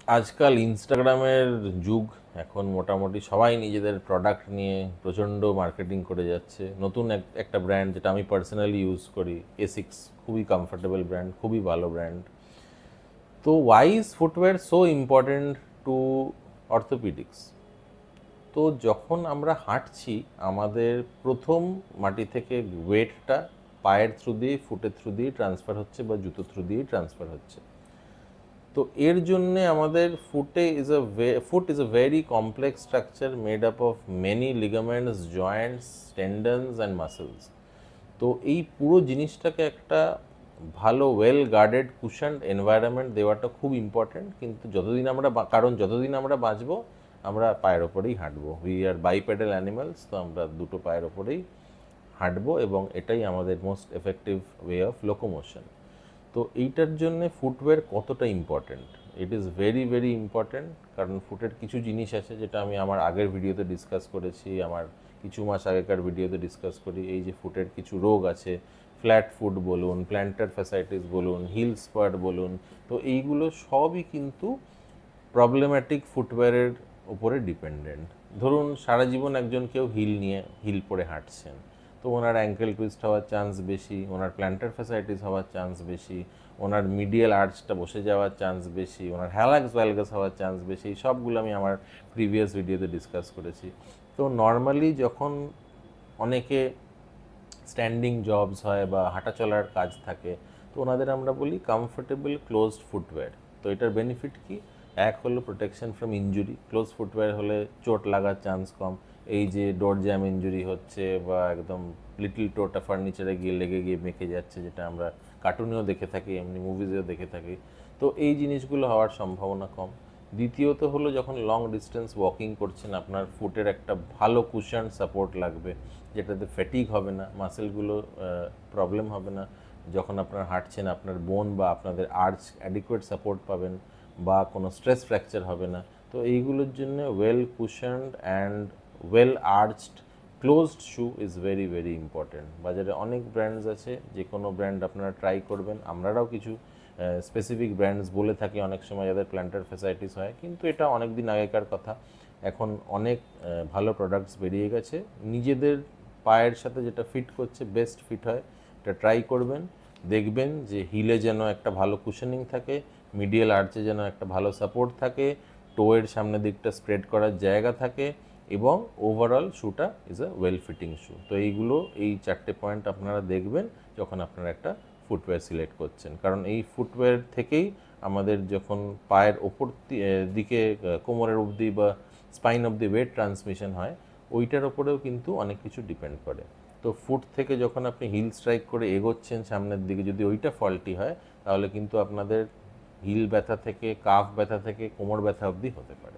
আজকাল ইনস্টাগ্রামের যুগ। এখন মোটামুটি সবাই নিজেদের প্রোডাক্ট নিয়ে প্রচণ্ড মার্কেটিং করে যাচ্ছে। নতুন একটা ব্র্যান্ড যেটা আমি পার্সোনালি ইউজ করি, এসিক্স, খুবই কমফোর্টেবল ব্র্যান্ড, খুবই ভালো ব্র্যান্ড। তো why is footwear so important to orthopedics? তো যখন আমরা হাঁটছি, আমাদের প্রথম মাটি থেকে ওয়েটটা পায়ের থ্রু দিয়ে, ফুটের থ্রু দিয়ে ট্রান্সফার হচ্ছে বা জুতো থ্রু দিয়েই ট্রান্সফার হচ্ছে। তো এর জন্যে আমাদের foot is a very complex structure made up of many ligaments, joints, tendons and muscles. তো এই পুরো জিনিসটাকে একটা ভালো ওয়েল গার্ডেড কুশন এনভায়রনমেন্ট দেওয়াটা খুব ইম্পর্ট্যান্ট। কিন্তু কারণ যতদিন আমরা বাঁচবো, আমরা পায়ের ওপরেই হাঁটবো। উই আর বাইপ্যাডাল অ্যানিমালস, তো আমরা দুটো পায়ের ওপরেই হাঁটবো এবং এটাই আমাদের most effective way of locomotion. তো এইটার জন্যে ফুটওয়্যার কতটা important, it is very very important. কারণ ফুটের কিছু জিনিস আছে যেটা আমি আমার আগের ভিডিওতে ডিসকাস করেছি, আমার কিছু মাস আগেকার ভিডিওতে ডিসকাস করি। এই যে ফুটের কিছু রোগ আছে, ফ্ল্যাট ফুট বলুন, প্ল্যান্টার ফ্যাসাইটিস বলুন, হিল স্পার্ট বলুন, তো এইগুলো সবই কিন্তু প্রবলেম্যাটিক ফুটওয়্যারের উপরে ডিপেন্ডেন্ট। ধরুন সারা জীবন একজন কেউ হিল পরে হাঁটছেন, তো ওনার অ্যাঙ্কেল টুইস্ট হওয়ার চান্স বেশি, ওনার প্ল্যান্টার ফ্যাসাইটিস হওয়ার চান্স বেশি, ওনার মিডিয়াল আর্চটা বসে যাওয়ার চান্স বেশি, ওনার হ্যালাক্স ভ্যালগাস হওয়ার চান্স বেশি। এই সবগুলো আমি আমার প্রিভিয়াস ভিডিওতে ডিসকাস করেছি। তো নর্মালি যখন অনেকে স্ট্যান্ডিং জবস হয় বা হাঁটা চলার কাজ থাকে, তো ওনাদের আমরা বলি কমফোর্টেবল ক্লোজড ফুটওয়্যার। তো এটার বেনিফিট কি? এক হলো protection from injury. Close footwear হলে চোট লাগার চান্স কম। এই যে ডোর জ্যাম ইনজুরি হচ্ছে বা একদম লিটল টোটা ফার্নিচারে গিয়ে লেগে গিয়ে মেখে যাচ্ছে, যেটা আমরা কার্টুনেও দেখে থাকি, এমনি মুভিজেও দেখে থাকি, তো এই জিনিসগুলো হওয়ার সম্ভাবনা কম। দ্বিতীয়ত হলো যখন লং ডিস্টেন্স ওয়াকিং করছেন, আপনার ফুটের একটা ভালো কুশন সাপোর্ট লাগবে, যেটাতে ফ্যাটিক হবে না, মাসেলগুলো প্রবলেম হবে না। যখন আপনার হাঁটছেন, আপনার বোন বা আপনাদের আর্চ অ্যাডিকুয়েট সাপোর্ট পাবেন বা কোনো স্ট্রেস ফ্র্যাকচার হবে না। তো এইগুলোর জন্য well cushioned and well arched closed shoe is very very important. বাজারে অনেক ব্র্যান্ডস আছে, যে কোনো ব্র্যান্ড আপনারা ট্রাই করবেন। আমরাও কিছু স্পেসিফিক ব্র্যান্ডস বলে থাকি অনেক সময়, যাদের প্ল্যান্টার ফ্যাসাইটিস হয়, কিন্তু এটা অনেক দিন আগেকার কথা। এখন অনেক ভালো প্রোডাক্টস বেরিয়ে গেছে, নিজেদের পায়ের সাথে যেটা ফিট করছে, বেস্ট ফিট হয়, এটা ট্রাই করবেন। দেখবেন যে হিলে যেন একটা ভালো কুশনিং থাকে, মিডিয়াল আর্চে যেন একটা ভালো সাপোর্ট থাকে, টোয়ের সামনের দিকটা স্প্রেড করার জায়গা থাকে, এবং ওভারঅল শ্যুটা is a well fitting shoe. তো এই চারটে পয়েন্ট আপনারা দেখবেন যখন আপনারা একটা ফুটওয়্যার সিলেক্ট করছেন। কারণ এই ফুটওয়্যার থেকেই আমাদের যখন পায়ের ওপর দিকে কোমরের অবধি বা স্পাইন অবধি ওয়েট ট্রান্সমিশন হয়, ওইটার ওপরেও কিন্তু অনেক কিছু ডিপেন্ড করে। তো ফুট থেকে যখন আপনি হিল স্ট্রাইক করে এগোচ্ছেন সামনের দিকে, যদি ওইটা ফল্টি হয়, তাহলে কিন্তু আপনাদের হিল ব্যথা থেকে, কাফ ব্যথা থেকে, কোমর ব্যথা অবধি হতে পারে।